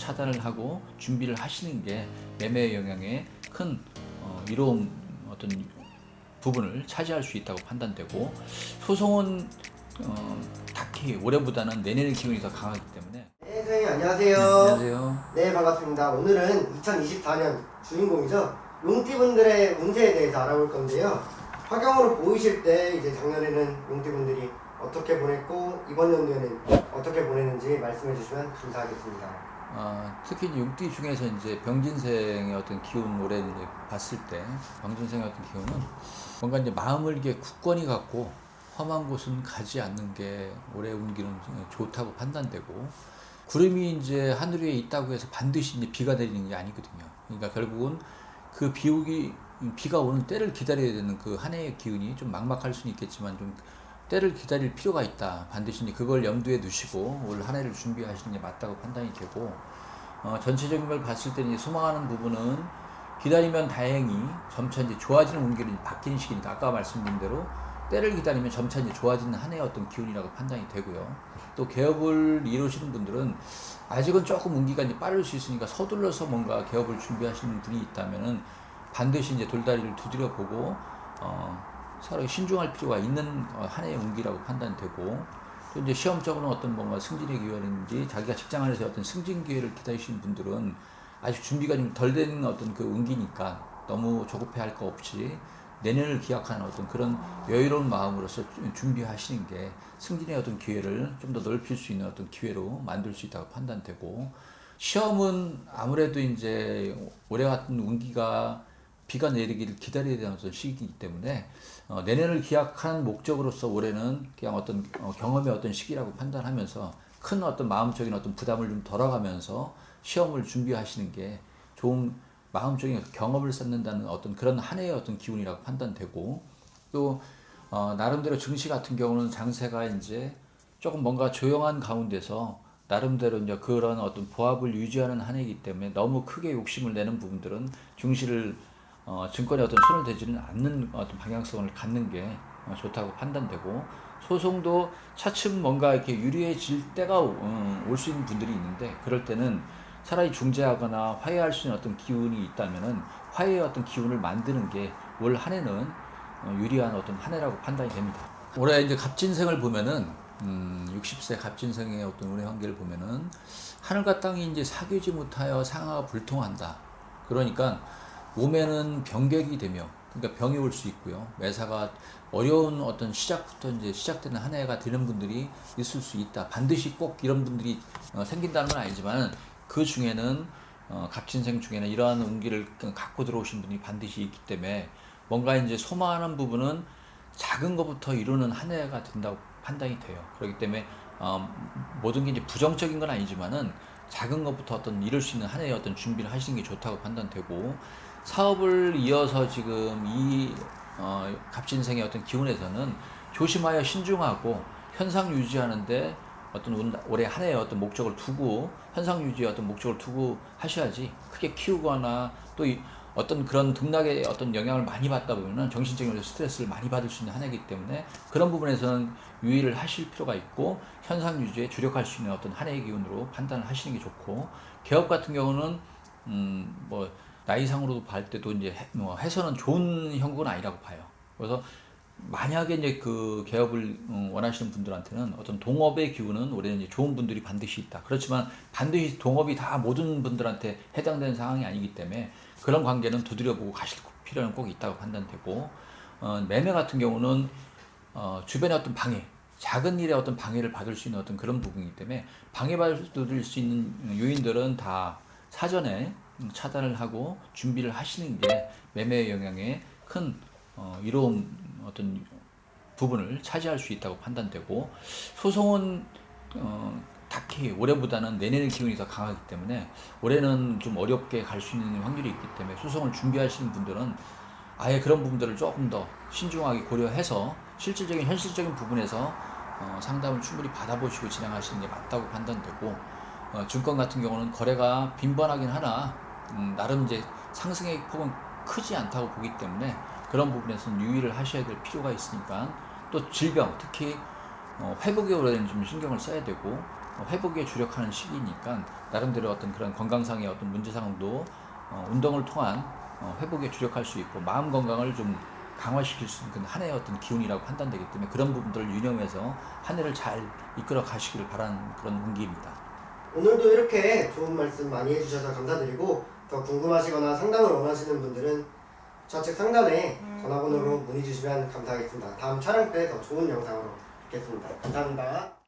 차단을 하고 준비를 하시는 게 매매 영향에 큰 이로운 어떤 부분을 차지할 수 있다고 판단되고, 소송은 딱히 올해보다는 내년의 기운이 더 강하기 때문에. 네, 선생님 안녕하세요. 네, 안녕하세요. 네, 반갑습니다. 오늘은 2024년 주인공이죠. 용띠분들의 운세에 대해서 알아볼 건데요. 화경으로 보이실 때 이제 작년에는 용띠분들이 어떻게 보냈고 이번 연도에는 어떻게 보냈는지 말씀해 주시면 감사하겠습니다. 특히 용띠 중에서 이제 병진생의 어떤 기운 올해 이제 봤을 때, 병진생의 어떤 기운은 뭔가 이제 마음을 이렇게 굳건히 갖고 험한 곳은 가지 않는 게 올해 운기는 좋다고 판단되고, 구름이 이제 하늘 위에 있다고 해서 반드시 이제 비가 내리는 게 아니거든요. 그러니까 결국은 그 비가 오는 때를 기다려야 되는 그 한 해의 기운이 좀 막막할 수는 있겠지만 좀 때를 기다릴 필요가 있다. 반드시 이제 그걸 염두에 두시고 올 한 해를 준비하시는 게 맞다고 판단이 되고, 전체적인 걸 봤을 때 이제 소망하는 부분은 기다리면 다행히 점차 이제 좋아지는 운기로 바뀌는 시기니까, 아까 말씀드린 대로 때를 기다리면 점차 이제 좋아지는 한 해의 어떤 기운이라고 판단이 되고요. 또 개업을 이루시는 분들은 아직은 조금 운기가 이제 빠를 수 있으니까 서둘러서 뭔가 개업을 준비하시는 분이 있다면은 반드시 이제 돌다리를 두드려 보고 서로 신중할 필요가 있는 한 해의 운기라고 판단되고, 또 이제 시험적으로 어떤 뭔가 승진의 기회라든지 자기가 직장 안에서 어떤 승진 기회를 기다리시는 분들은 아직 준비가 좀 덜 된 어떤 그 운기니까 너무 조급해할 거 없이 내년을 기약하는 어떤 그런 여유로운 마음으로서 준비하시는 게 승진의 어떤 기회를 좀 더 넓힐 수 있는 어떤 기회로 만들 수 있다고 판단되고, 시험은 아무래도 이제 올해 같은 운기가 비가 내리기를 기다려야 되는 어떤 시기이기 때문에 내년을 기약한 목적으로서 올해는 그냥 어떤 경험의 어떤 시기라고 판단하면서 큰 어떤 마음적인 어떤 부담을 좀 덜어가면서 시험을 준비하시는 게 좋은 마음적인 경험을 쌓는다는 어떤 그런 한 해의 어떤 기운이라고 판단되고, 또 나름대로 증시 같은 경우는 장세가 이제 조금 뭔가 조용한 가운데서 나름대로 이제 그런 어떤 보합을 유지하는 한 해이기 때문에 너무 크게 욕심을 내는 부분들은 증시를 증권에 어떤 손을 대지는 않는 어떤 방향성을 갖는 게 좋다고 판단되고, 소송도 차츰 뭔가 이렇게 유리해질 때가 올 수 있는 분들이 있는데, 그럴 때는 차라리 중재하거나 화해할 수 있는 어떤 기운이 있다면은 화해의 어떤 기운을 만드는 게 올 한 해는 유리한 어떤 한 해라고 판단이 됩니다. 올해 이제 갑진생을 보면은 60세 갑진생의 어떤 운의 환계를 보면은 하늘과 땅이 이제 사귀지 못하여 상하가 불통한다. 그러니까 몸에는 병격이 되며, 그러니까 병이 올 수 있고요. 매사가 어려운 어떤 시작부터 이제 시작되는 한 해가 되는 분들이 있을 수 있다. 반드시 꼭 이런 분들이 생긴다는 건 아니지만 그 중에는 갑진생 중에는 이러한 운기를 갖고 들어오신 분이 반드시 있기 때문에 뭔가 이제 소망하는 부분은 작은 것부터 이루는 한 해가 된다고 판단이 돼요. 그렇기 때문에 모든 게 이제 부정적인 건 아니지만은 작은 것부터 어떤 이룰 수 있는 한 해의 어떤 준비를 하시는 게 좋다고 판단되고, 사업을 이어서 지금 이 갑진생의 어떤 기운에서는 조심하여 신중하고 현상 유지하는데 어떤 올해 한 해의 어떤 목적을 두고, 현상 유지의 어떤 목적을 두고 하셔야지, 크게 키우거나 또 어떤 그런 등락의 어떤 영향을 많이 받다 보면은 정신적인 스트레스를 많이 받을 수 있는 한 해이기 때문에 그런 부분에서는 유의를 하실 필요가 있고, 현상 유지에 주력할 수 있는 어떤 한 해의 기운으로 판단을 하시는 게 좋고, 개업 같은 경우는 뭐 나이상으로도 볼 때도 이제 해서는 좋은 형국은 아니라고 봐요. 그래서 만약에 이제 그 개업을 원하시는 분들한테는 어떤 동업의 기운은 올해는 이제 좋은 분들이 반드시 있다. 그렇지만 반드시 동업이 다 모든 분들한테 해당되는 상황이 아니기 때문에 그런 관계는 두드려보고 가실 필요는 꼭 있다고 판단되고, 매매 같은 경우는 주변의 어떤 방해, 작은 일에 어떤 방해를 받을 수 있는 어떤 그런 부분이기 때문에 방해받을 수 있는 요인들은 다 사전에 차단을 하고 준비를 하시는 게 매매의 영향에 큰 이로운 어떤 부분을 차지할 수 있다고 판단되고, 소송은 딱히 올해보다는 내년의 기운이 더 강하기 때문에 올해는 좀 어렵게 갈 수 있는 확률이 있기 때문에 소송을 준비하시는 분들은 아예 그런 부분들을 조금 더 신중하게 고려해서 실질적인 현실적인 부분에서 상담을 충분히 받아보시고 진행하시는 게 맞다고 판단되고, 증권 같은 경우는 거래가 빈번하긴 하나 나름 이제 상승의 폭은 크지 않다고 보기 때문에 그런 부분에서는 유의를 하셔야 될 필요가 있으니까, 또 질병 특히 회복에 오래된 좀 신경을 써야 되고, 회복에 주력하는 시기니까 나름대로 어떤 그런 건강상의 어떤 문제상도 운동을 통한 회복에 주력할 수 있고 마음 건강을 좀 강화시킬 수 있는 한 해의 어떤 기운이라고 판단되기 때문에 그런 부분들을 유념해서 한 해를 잘 이끌어 가시기를 바라는 그런 운기입니다. 오늘도 이렇게 좋은 말씀 많이 해주셔서 감사드리고 더 궁금하시거나 상담을 원하시는 분들은 좌측 상단에 전화번호로 문의 주시면 감사하겠습니다. 다음 촬영 때 더 좋은 영상으로 뵙겠습니다. 감사합니다.